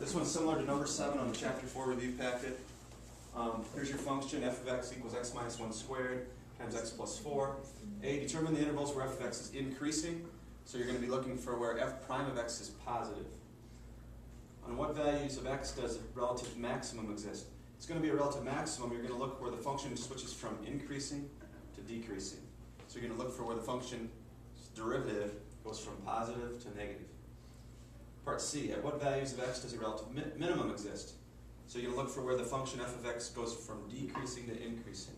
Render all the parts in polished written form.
This one's similar to number 7 on the chapter 4 review packet. Here's your function, f of x equals x minus 1 squared times x plus 4. A, determine the intervals where f of x is increasing. So you're going to be looking for where f prime of x is positive. On what values of x does a relative maximum exist? It's going to be a relative maximum. You're going to look where the function switches from increasing to decreasing. So you're going to look for where the function's derivative goes from positive to negative. Part C, at what values of x does a relative minimum exist? So you're going to look for where the function f of x goes from decreasing to increasing,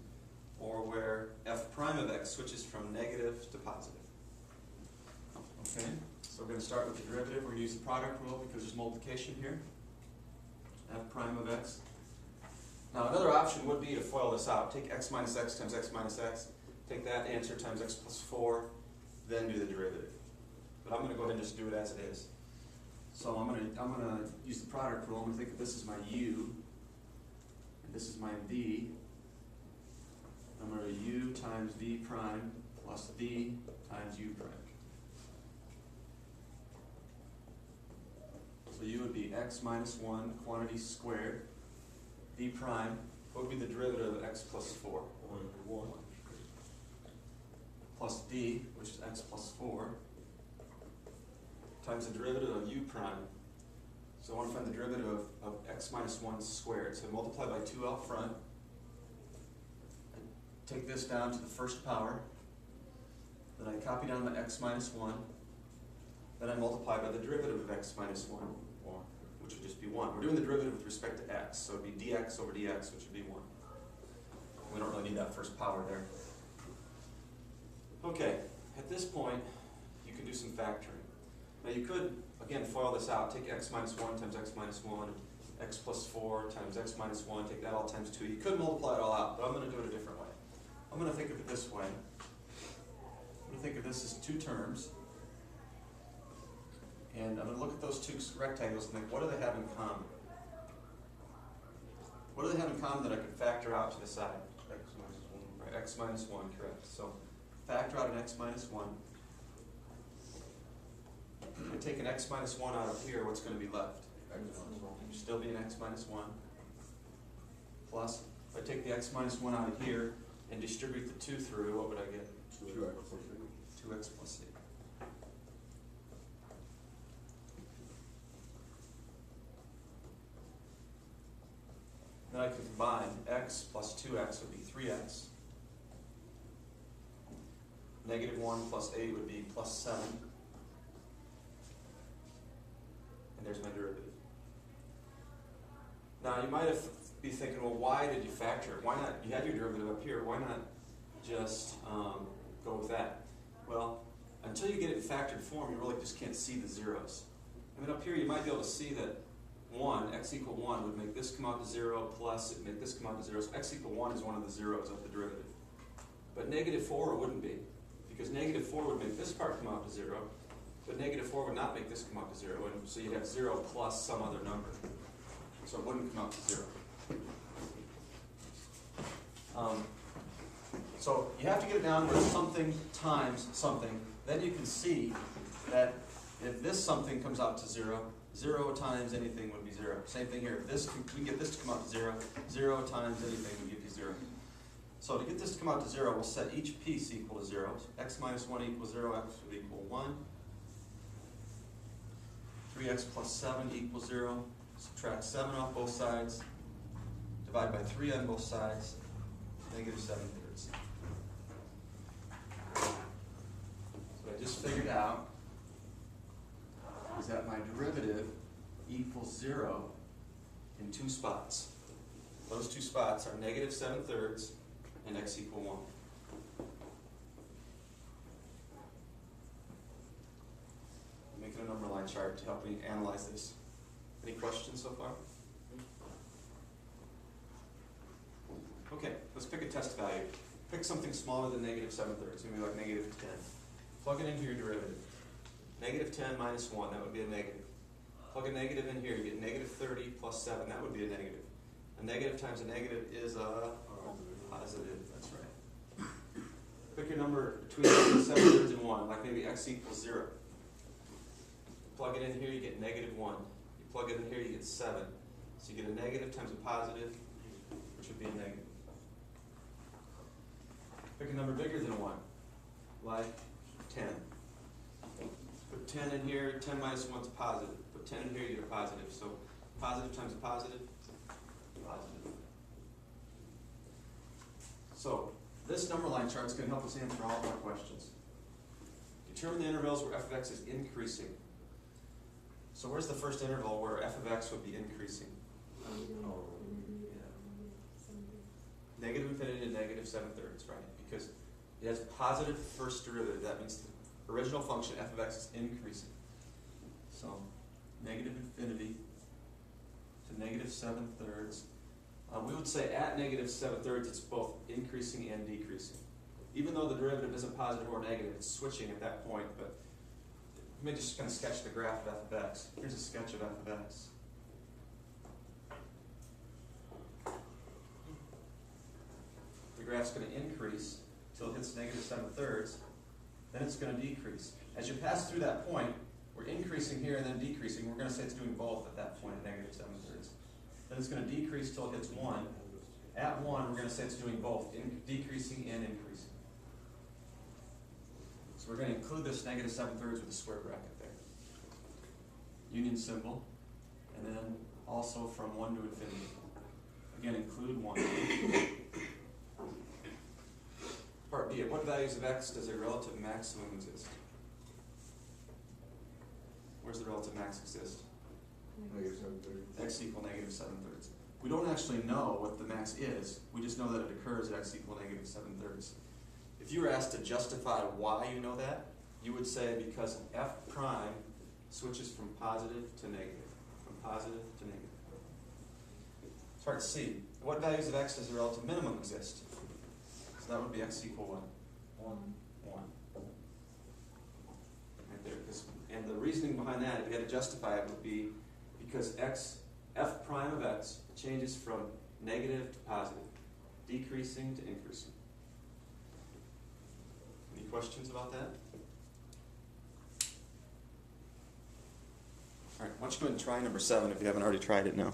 or where f prime of x switches from negative to positive. Okay, so we're going to start with the derivative. We're going to use the product rule because there's multiplication here. F prime of x. Now another option would be to FOIL this out. Take x minus x times x minus x. Take that answer times x plus 4, then do the derivative. But I'm going to go ahead and just do it as it is. So I'm going to use the product rule. I'm going to think of this as my u, and this is my v. I'm going to u times v prime plus v times u prime. So u would be x minus 1 quantity squared. V prime, what would be the derivative of x plus 4? 1. Plus v, which is x plus 4, times the derivative of u prime. So I want to find the derivative of x minus 1 squared. So multiply by 2 out front. Take this down to the first power. Then I copy down my x minus 1. Then I multiply by the derivative of x minus 1, which would just be 1. We're doing the derivative with respect to x, so it would be dx over dx, which would be 1. We don't really need that first power there. Okay, at this point, you can do some factoring. Now you could, again, FOIL this out. Take x minus 1 times x minus 1, x plus 4 times x minus 1, take that all times 2. You could multiply it all out, but I'm going to do it a different way. I'm going to think of it this way. I'm going to think of this as 2 terms. And I'm going to look at those 2 rectangles and think, what do they have in common? What do they have in common that I could factor out to the side? X minus 1. Right, x minus 1, correct. So factor out an x minus 1. If I take an x minus 1 out of here, what's going to be left? X minus 1. Still be an x minus 1. Plus, if I take the x minus 1 out of here and distribute the 2 through, what would I get? 2x plus 8. Then I can combine x plus 2x would be 3x. Negative 1 plus 8 would be plus 7. And there's my derivative. Now you might be thinking, well, why did you factor it? Why not? You had your derivative up here. Why not just go with that? Well, until you get it in factored form, you really just can't see the zeros. I mean, up here you might be able to see that 1, x equal 1 would make this come out to 0, plus it would make this come out to 0. So x equal 1 is one of the zeros of the derivative. But negative 4 wouldn't be, because negative 4 would make this part come out to 0, but negative 4 would not make this come out to 0, and so you'd have 0 plus some other number. So it wouldn't come out to 0. So you have to get it down where something times something. Then you can see that if this something comes out to 0, 0 times anything would be 0. Same thing here. If this, we can get this to come out to 0, 0 times anything would give you 0. So to get this to come out to 0, we'll set each piece equal to 0. So x minus 1 equals 0, x would equal 1. 3x plus 7 equals 0. Subtract 7 off both sides. Divide by 3 on both sides. Negative 7/3. So I just figured out is that my derivative equals 0 in 2 spots. Those 2 spots are negative 7/3 and x equal 1. I'm making a number line chart to help me analyze this. Any questions so far? Okay, let's pick a test value. Pick something smaller than negative 7/3, maybe like negative 10. Plug it into your derivative. Negative 10 minus 1, that would be a negative. Plug a negative in here, you get negative 30 plus 7, that would be a negative. A negative times a negative is a positive, that's right. Pick your number between 7/3 and 1, like maybe x equals 0. Plug it in here, you get negative 1. You plug it in here, you get 7. So you get a negative times a positive, which would be a negative. Pick a number bigger than 1, like 10. Put 10 in here, 10 minus 1 is positive. Put 10 in here, you get a positive. So positive times a positive, positive. So this number line chart is going to help us answer all of our questions. Determine the intervals where f of x is increasing. So where's the first interval where f of x would be increasing? Negative infinity to negative 7/3, right? Because it has positive first derivative. That means the original function f of x is increasing. So negative infinity to negative 7/3. We would say at negative 7/3 it's both increasing and decreasing. Even though the derivative isn't positive or negative, it's switching at that point. But let me just kind of sketch the graph of f of x. Here's a sketch of f of x. The graph's going to increase until it hits negative 7/3. Then it's going to decrease. As you pass through that point, we're increasing here and then decreasing. We're going to say it's doing both at that point at negative 7/3. Then it's going to decrease till it hits 1. At 1, we're going to say it's doing both, decreasing and increasing. So we're going to include this negative 7/3 with a square bracket there. Union symbol. And then also from 1 to infinity. Again, include 1. Part B, at what values of x does a relative maximum exist? Where's the relative max exist? Negative 7/3. X equal negative 7/3. We don't actually know what the max is. We just know that it occurs at x equal negative 7/3. If you were asked to justify why you know that, you would say because f prime switches from positive to negative. From positive to negative. Part C. At what values of x does a relative minimum exist? So that would be x equal what? 1. Right there. And the reasoning behind that, if you had to justify it, would be because f prime of x changes from negative to positive, decreasing to increasing. Any questions about that? All right, why don't you go ahead and try number 7 if you haven't already tried it now.